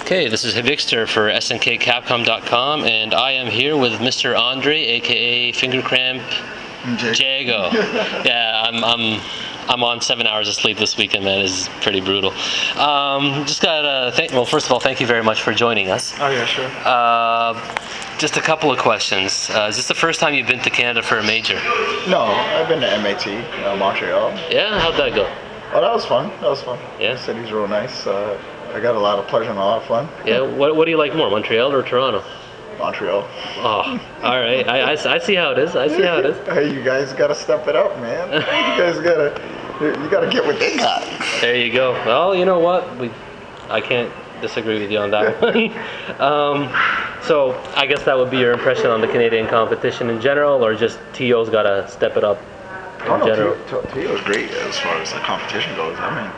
Okay, this is Hivixter for SNKCapcom.com, and I am here with Mr. Andre, aka Finger Cramp Jago. Yeah, I'm on 7 hours of sleep this weekend, man. It's pretty brutal. Just gotta first of all, thank you very much for joining us. Oh yeah, sure. Just a couple of questions. Is this the first time you've been to Canada for a major? No, I've been to MAT, Montreal. Yeah, how'd that go? Oh, that was fun. Yeah. The city's real nice. I got a lot of pleasure and a lot of fun. Yeah. What do you like more, Montreal or Toronto? Montreal. Oh, all right. I see how it is. Hey, you guys gotta step it up, man. You guys gotta get what they got. There you go. Well, you know what? I can't disagree with you on that one. So I guess that would be your impression on the Canadian competition in general, or just TO's gotta step it up in general? TO's great as far as the competition goes. I mean,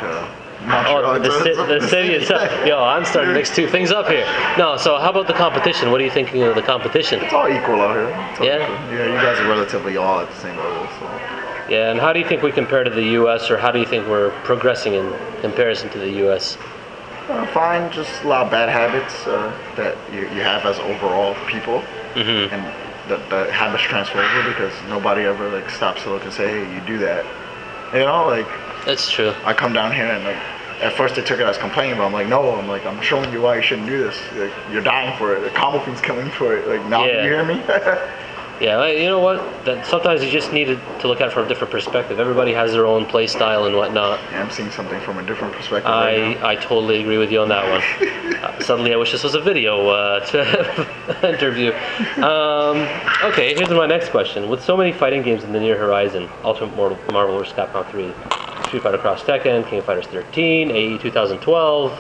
Montreal, the city itself. Yo, I'm starting to mix two things up here. No, so how about the competition? What are you thinking of the competition? It's all equal out here. Yeah? Equal. Yeah, you guys are relatively all at the same level. So. Yeah, and how do you think we compare to the U.S., or how do you think we're progressing in comparison to the U.S.? Fine, just a lot of bad habits that you have as overall people, and the habits transfer over because nobody ever stops to look and say, hey, you do that. You know, That's true. I come down here and at first they took it as complaining, but I'm like, no, I'm showing you why you shouldn't do this. You're dying for it. The combo fiend's coming for it. Now Yeah. you hear me? Yeah, you know what? That sometimes you just need to look at it from a different perspective. Everybody has their own play style and whatnot. Yeah, I'm seeing something from a different perspective. I totally agree with you on that one. Suddenly, I wish this was a video interview. Okay, here's my next question. With so many fighting games in the near horizon, Ultimate Marvel vs. Capcom 3, Street Fighter Cross Tekken, King of Fighters 13, AE 2012.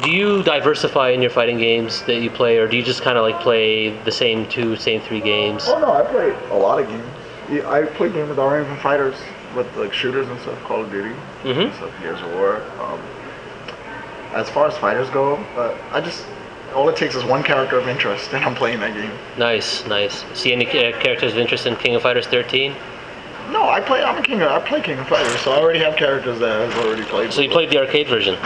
Do you diversify in your fighting games that you play, or do you just kind of play the same three games? Oh no, I play a lot of games. Yeah, I play games with our even fighters, with shooters and stuff, Call of Duty, and stuff, Gears of War. As far as fighters go, all it takes is one character of interest, and I'm playing that game. Nice. See any characters of interest in King of Fighters 13? No, I play King of Fighters, so I already have characters that I've already played. So you played the arcade version?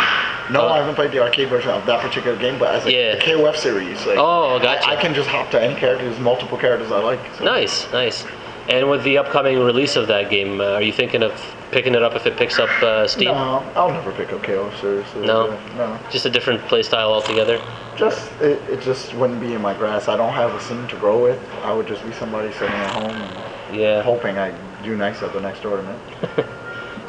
No, I haven't played the arcade version of that particular game, but as the KOF series, gotcha. I can just hop to any characters, multiple characters I like. So. Nice. And with the upcoming release of that game, are you thinking of picking it up if it picks up Steam? No, I'll never pick up KOF seriously. No? No. Just a different play style altogether? It just wouldn't be in my grasp. I don't have a scene to grow with. I would just be somebody sitting at home and hoping I do nice at the next tournament.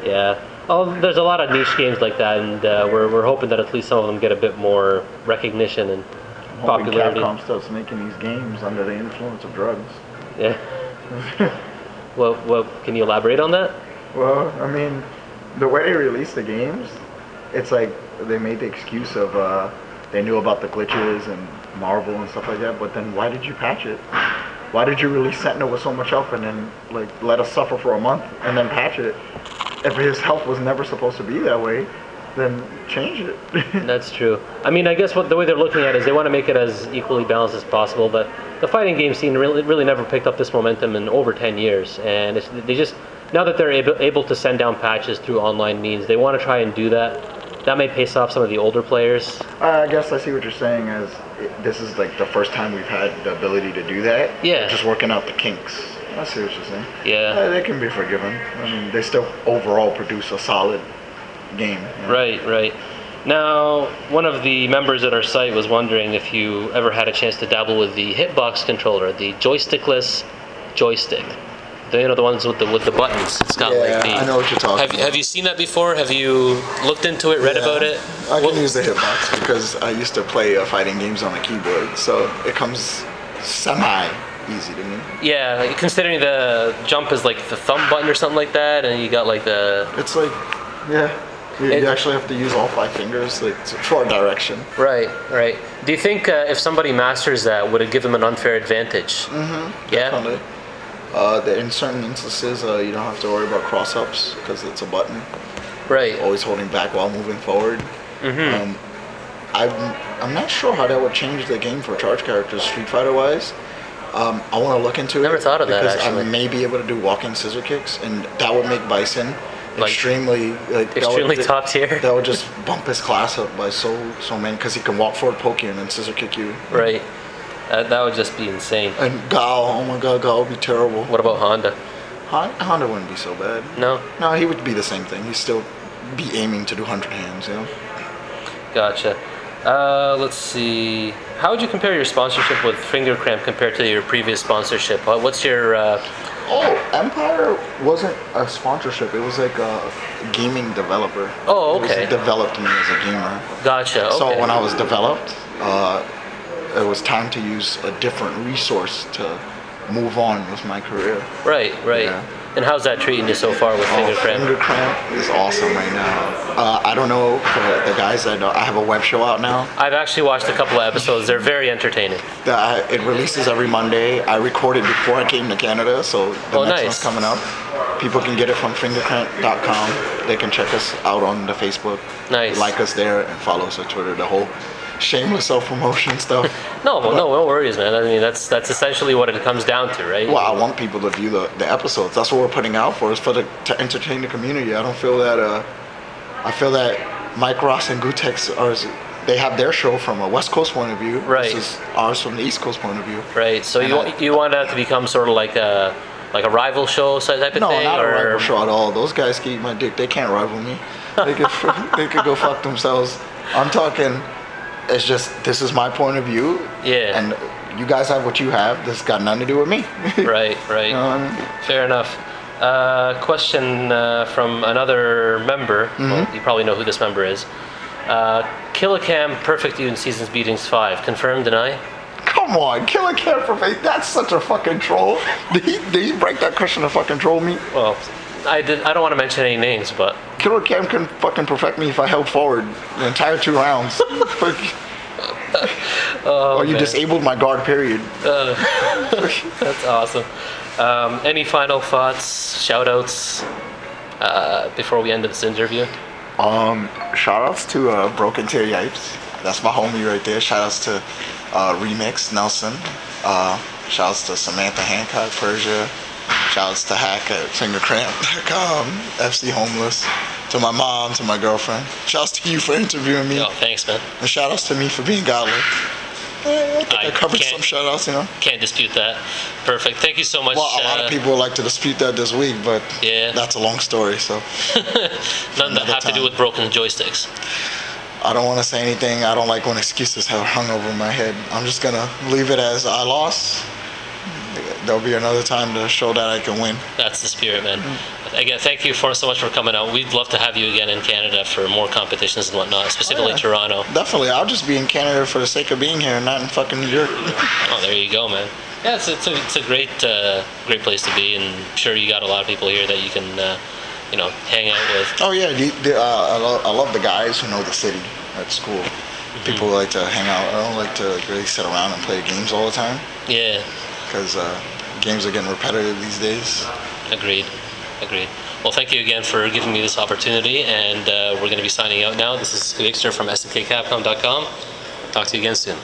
Yeah. Oh, there's a lot of niche games like that, and we're hoping that at least some of them get a bit more recognition and popularity. Capcom starts making these games under the influence of drugs. Yeah. Well, can you elaborate on that? Well, I mean, the way they release the games, it's like they made the excuse of they knew about the glitches and Marvel and stuff like that, but then why did you patch it? Why did you release Sentinel with so much health and then let us suffer for a month and then patch it? If his health was never supposed to be that way, then change it. That's true. I mean, I guess the way they're looking at it is they want to make it as equally balanced as possible, but the fighting game scene really never picked up this momentum in over 10 years, and now that they're able to send down patches through online means, they want to try and do that. That may piss off some of the older players. I guess I see what you're saying as this is the first time we've had the ability to do that. Yeah. Just working out the kinks. I see what you're saying. Yeah. They can be forgiven. I mean, they still overall produce a solid game. You know? Right. Now, one of the members at our site was wondering if you ever had a chance to dabble with the Hitbox controller, the joystickless joystick. The ones with the buttons. It's got I know what you're talking about. Have you seen that before? Have you looked into it, read about it? I can use the Hitbox because I used to play fighting games on a keyboard, so it comes semi-easy to me. Yeah, considering the jump is the thumb button or something like that, and you got the... It's you actually have to use all 5 fingers for direction. Right. Do you think if somebody masters that, would it give them an unfair advantage? Yeah? Definitely. In certain instances, you don't have to worry about cross-ups because it's a button. Right. Always holding back while moving forward. I'm not sure how that would change the game for charge characters, Street Fighter-wise. I want to look into it. Never thought of that, because actually. I may be able to do walking scissor kicks, and that would make Bison extremely extremely top tier. That would just bump his class up by so many, because he can walk forward, poke you, and then scissor kick you. Right. That would just be insane. And Gao, oh my God, Gao would be terrible. What about Honda? Honda wouldn't be so bad. No? No, he would be the same thing. He'd still be aiming to do 100 hands, you know? Gotcha. Let's see. How would you compare your sponsorship with Finger Cramp compared to your previous sponsorship? What's your... Empire wasn't a sponsorship. It was like a gaming developer. Oh, okay. It developed me as a gamer. Gotcha, okay. So when I was developed, it was time to use a different resource to move on with my career. Right. Yeah. And how's that treating you so far with Finger Cramp? Finger Cramp is awesome right now. I don't know for the guys that know, I have a web show out now. I've actually watched a couple of episodes. They're very entertaining. It releases every Monday. I recorded before I came to Canada, so the next one's coming up. People can get it from fingercramp.com. They can check us out on the Facebook. Nice. Like us there and follow us on Twitter. The whole shameless self-promotion stuff. No worries, man. I mean, that's essentially what it comes down to, right? Well, I want people to view the episodes. That's what we're putting out for, is to entertain the community. I don't feel that. I feel that Mike Ross and Gutex they have their show from a West Coast point of view, right? Versus ours from the East Coast point of view. Right. So you want that to become sort of like a rival show type of thing? No, not a rival show at all. Those guys can eat my dick. They can't rival me. They could go fuck themselves. I'm talking. It's just, this is my point of view. Yeah. And you guys have what you have. This got nothing to do with me. Right. You know what I mean? Fair enough. Question from another member. Mm-hmm. Well, you probably know who this member is. Killicam perfect you in Seasons Beatings 5. Confirm, deny? Come on, Killicam perfect. That's such a fucking troll. Did he break that question to fucking troll me? Well, I don't want to mention any names, but Killer Cam can fucking perfect me if I held forward the entire 2 rounds. Or you disabled my guard, period. That's awesome. Any final thoughts, shout-outs before we end this interview? Shout-outs to Broken Tear Yipes. That's my homie right there. Shout-outs to Remix Nelson. Shout-outs to Samantha Hancock, Persia. Shoutouts to Hack at fingercramp.com, FC Homeless, to my mom, to my girlfriend. Shoutouts to you for interviewing me. Oh, thanks, man. And shoutouts to me for being godly. I think I covered some shoutouts, you know. Can't dispute that. Perfect. Thank you so much. Well, a lot of people would like to dispute that this week, but that's a long story, so. None that have to do with broken joysticks. I don't want to say anything. I don't like when excuses have hung over my head. I'm just going to leave it as I lost. There'll be another time to show that I can win. That's the spirit, man. Again, thank you so much for coming out. We'd love to have you again in Canada for more competitions and whatnot, specifically Toronto. Definitely. I'll just be in Canada for the sake of being here, not in fucking New York. Oh, there you go, man. Yeah, it's a great place to be, and I'm sure you got a lot of people here that you can hang out with. Oh yeah, I love the guys who know the city. That's cool. People like to hang out. I don't like to really sit around and play games all the time. Yeah. Because games are getting repetitive these days. Agreed. Well, thank you again for giving me this opportunity, and we're going to be signing out now. This is Victor from SNKCapcom.com. Talk to you again soon.